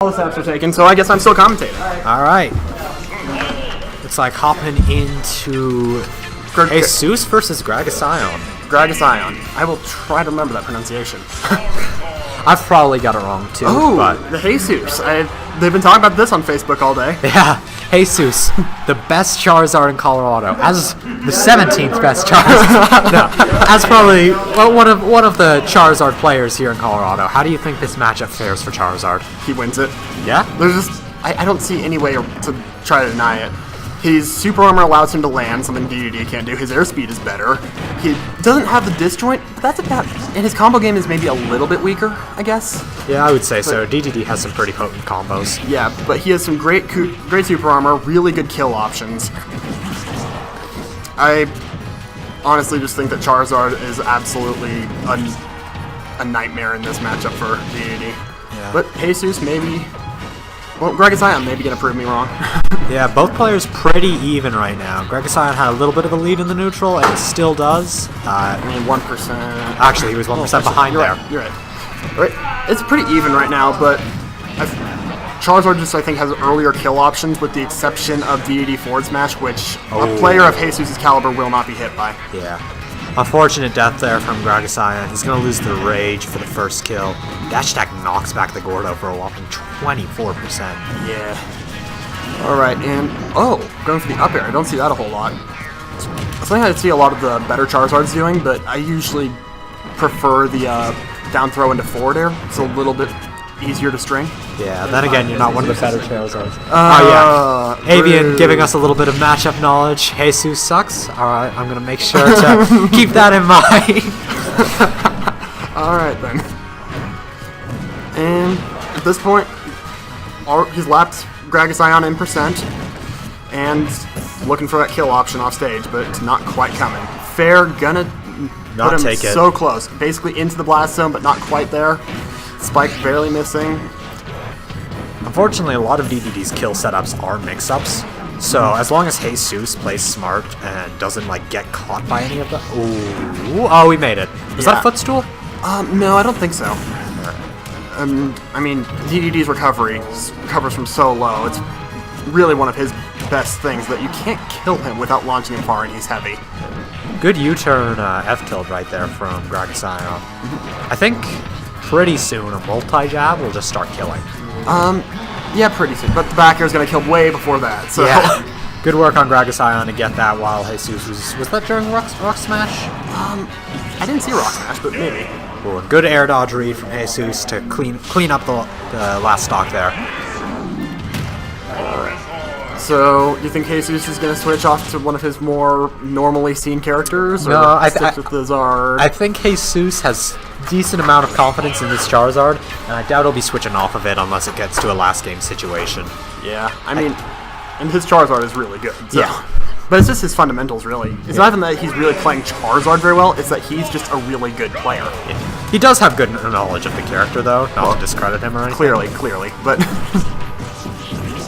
All the steps are taken, so I guess I'm still commentating. All right. It's like hopping into HLG versus GragasION. GragasION. I will try to remember that pronunciation. I've probably got it wrong too. Oh, but the HLG. They've been talking about this on Facebook all day. yeah, HLG, the best Charizard in Colorado, as the 17th best Charizard. No, as probably one of the Charizard players here in Colorado. How do you think this matchup fares for Charizard? He wins it. Yeah? There's just I don't see any way to try to deny it. His super armor allows him to land, something Dedede can't do. His airspeed is better. He doesn't have the disjoint, but that's about. And his combo game is maybe a little bit weaker, I guess. Yeah, I would say so. Dedede has some pretty potent combos. Yeah, but he has some great super armor, really good kill options. I honestly just think that Charizard is absolutely a nightmare in this matchup for Dedede. Yeah. But Jesus maybe. Well, GragasION maybe gonna prove me wrong. Yeah, both players pretty even right now. GragasION had a little bit of a lead in the neutral, and he still does. I mean, 1%. Actually, he was 1% behind You're there. right, you're right. It's pretty even right now, but Charizard just, I think, has earlier kill options, with the exception of Dedede forward smash, which a player of Jesus' caliber will not be hit by. Yeah. Unfortunate death there from GragasION. He's going to lose the rage for the first kill. Dash attack knocks back the Gordo for a whopping 24%. Yeah. Alright, and going for the up air. I don't see that a whole lot. Something I see a lot of the better Charizards doing, but I usually prefer the down throw into forward air. It's a little bit easier to string. Yeah, then again, you're not one of the better Charizards. Oh yeah, Avian giving us a little bit of matchup knowledge. Jesus sucks. Alright, I'm going to make sure to keep that in mind. Alright then. And at this point, he's lapped GragasION in percent, and looking for that kill option off stage, but it's not quite coming. Fair gonna Not put him take it. so close. Basically into the blast zone, but not quite there. Spike barely missing. Unfortunately, a lot of Dedede's kill setups are mix-ups, so as long as Jesus plays smart and doesn't get caught by any of them. Ooh, oh, we made it. Was that a footstool? No, I don't think so. I mean, Dedede's recovery recovers from so low. It's really one of his best things, that you can't kill him without launching him far, and he's heavy. Good U-turn F-tilt right there from GragasION. I think pretty soon a multi-jab will just start killing. Yeah, pretty soon. But the back air is going to kill way before that, so... Yeah. Good work on GragasION to get that while Jesus was that during Rock Smash? I didn't see Rock Smash, but maybe. Ooh, a good air dodge read from Jesus to clean up the last stock there. So, you think Jesus is going to switch off to one of his more normally seen characters? Or No, I with the Zard? I think Jesus has decent amount of confidence in this Charizard, and I doubt he'll be switching off of it unless it gets to a last game situation. Yeah, I mean, and his Charizard is really good. So. Yeah. But it's just his fundamentals, really. It's not even that he's really playing Charizard very well, it's that he's just a really good player. Yeah. He does have good knowledge of the character, though, not to discredit him or anything. Clearly, but...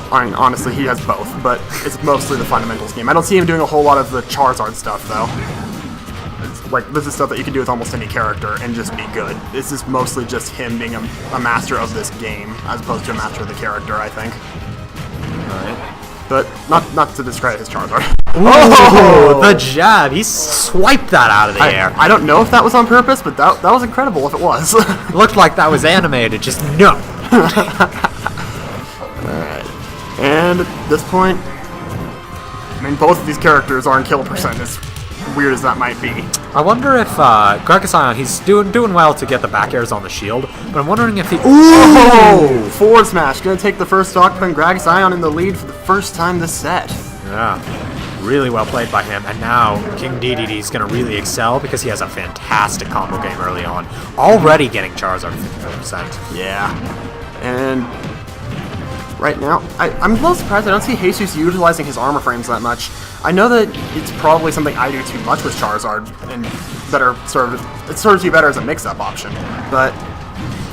I mean, honestly, he has both, but it's mostly the fundamentals game. I don't see him doing a whole lot of the Charizard stuff, though. This is stuff that you can do with almost any character and just be good. This is mostly just him being a master of this game, as opposed to a master of the character, I think. Alright. But not to discredit his Charizard. Oh, the jab! He swiped that out of the air. I don't know if that was on purpose, but that was incredible if it was. Looked like that was animated, just no. Alright. And at this point, I mean, both of these characters are in kill percent, as weird as that might be. I wonder if GragasION, he's doing well to get the back airs on the shield, but I'm wondering if he... Ooh! Forward smash, gonna take the first stock, putting GragasION in the lead for the first time this set. Yeah, really well played by him, and now King Dedede is going to really excel because he has a fantastic combo game early on, already getting Charizard 50%. Yeah, and right now, I'm a little surprised I don't see Jesus utilizing his armor frames that much. I know that it's probably something I do too much with Charizard, and it serves you better as a mix-up option, but...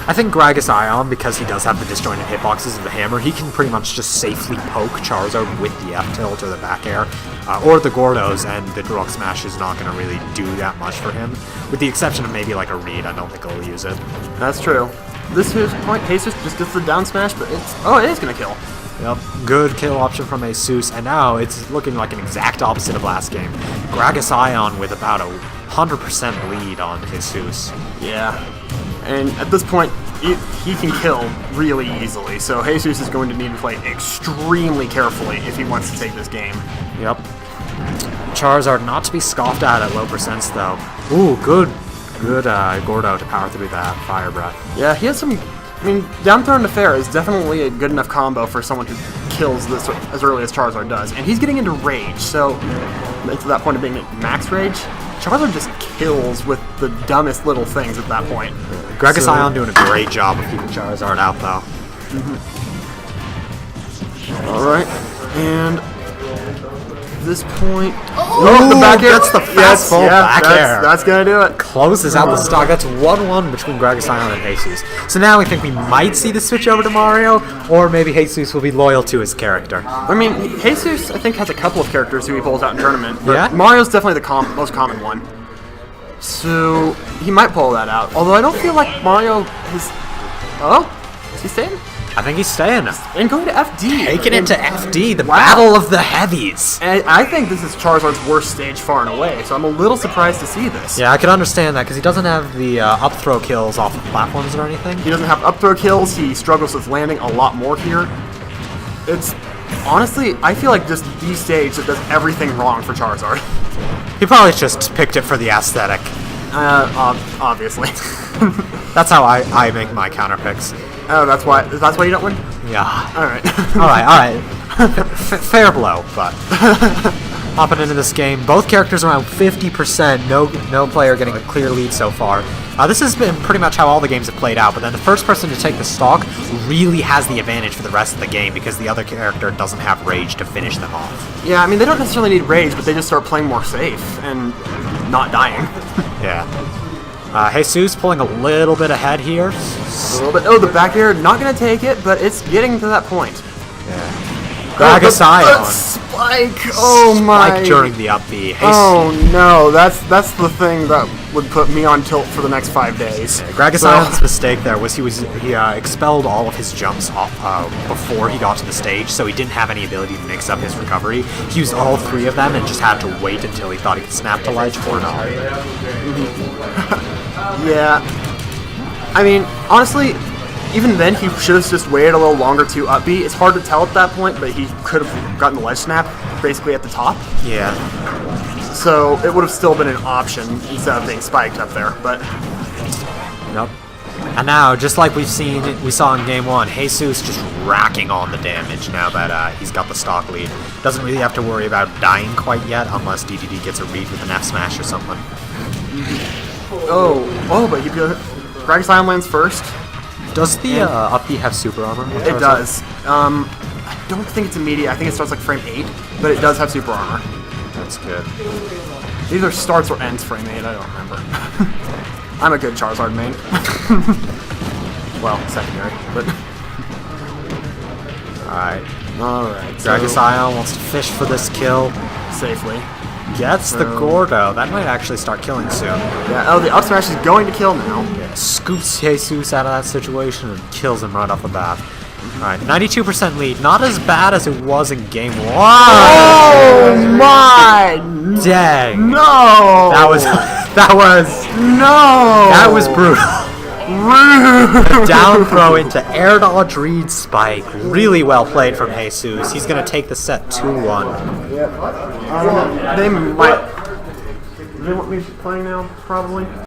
I think GragasION, because he does have the disjointed hitboxes of the hammer, he can pretty much just safely poke Charizard with the F-tilt or the back air, or the Gordos, and the Rock Smash is not going to really do that much for him. With the exception of maybe a read, I don't think he'll use it. That's true. this point, Jesus just gets the down smash, but it is gonna kill. Yep, good kill option from Jesus, and now it's looking like an exact opposite of last game. GragasION with about a 100% lead on Jesus. Yeah, and at this point, he can kill really easily, so Jesus is going to need to play extremely carefully if he wants to take this game. Yep. Charizard not to be scoffed at low percents though. Ooh, good Gordo to power through that Fire Breath. Yeah, he has some. I mean, down throw into fair is definitely a good enough combo for someone who kills this as early as Charizard does, and he's getting into rage. So, to that point of being max rage, Charizard just kills with the dumbest little things at that point. GragasION doing a great job of keeping Charizard out though. All right, and. This point. Oh, the back air. That's the fastball back air. That's gonna do it. Closes out the stock. That's 1-1 between GragasION and Jesus. So now we think we might see the switch over to Mario, or maybe Jesus will be loyal to his character. I mean, Jesus, I think, has a couple of characters who he pulls out in tournament. But yeah? Mario's definitely the most common one. So he might pull that out. Although I don't feel like Mario is. Oh, is he staying? I think he's staying. And going to FD. Taking it to FD, the battle of the heavies. And I think this is Charizard's worst stage far and away, so I'm a little surprised to see this. Yeah, I can understand that, because he doesn't have the up throw kills off of platforms or anything. He doesn't have up throw kills, he struggles with landing a lot more here. It's, honestly, I feel like just the stage that does everything wrong for Charizard. He probably just picked it for the aesthetic. Obviously. That's how I make my counter picks. Oh, that's why you don't win? Yeah. Alright. Alright. Fair blow, but hopping into this game, both characters around 50%, no player getting a clear lead so far. This has been pretty much how all the games have played out, but then the first person to take the stock really has the advantage for the rest of the game because the other character doesn't have rage to finish them off. Yeah, I mean, they don't necessarily need rage, but they just start playing more safe and not dying. Yeah. Jesus pulling a little bit ahead here. A little bit. Oh, the back air, not going to take it, but it's getting to that point. Yeah. GragasION. Spike! Oh my! Spike during the up B. Oh no, that's the thing that would put me on tilt for the next 5 days. Yeah, GragasION's mistake there was he expelled all of his jumps off before he got to the stage, so he didn't have any ability to mix up his recovery. He used all 3 of them and just had to wait until he thought he could snap to ledge or not. Yeah. I mean, honestly, even then he should have just waited a little longer to up B. It's hard to tell at that point, but he could have gotten the ledge snap basically at the top. Yeah. So it would have still been an option instead of being spiked up there, but... Nope. And now, just like we saw in Game 1, Jesus just racking on the damage now that he's got the stock lead. Doesn't really have to worry about dying quite yet, unless Dedede gets a read with an F smash or something. But GragasION lands first. Does the up B have super armor? It does. I don't think it's immediate. I think it starts like frame 8, but it does have super armor. That's good. It either starts or ends frame 8, I don't remember. I'm a good Charizard main. Well, secondary, but... Alright. GragasION wants to fish for this kill. Safely. Gets the Gordo. That might actually start killing soon. Yeah, the up smash is going to kill now. Yeah, scoops Jesus out of that situation and kills him right off the bat. Alright, 92% lead. Not as bad as it was in Game 1. Oh my! Dang. No! That was brutal. Rude! Down throw into air dodge read spike. Really well played from Jesus. He's going to take the set 2-1. They might... Do they want me playing now? Probably.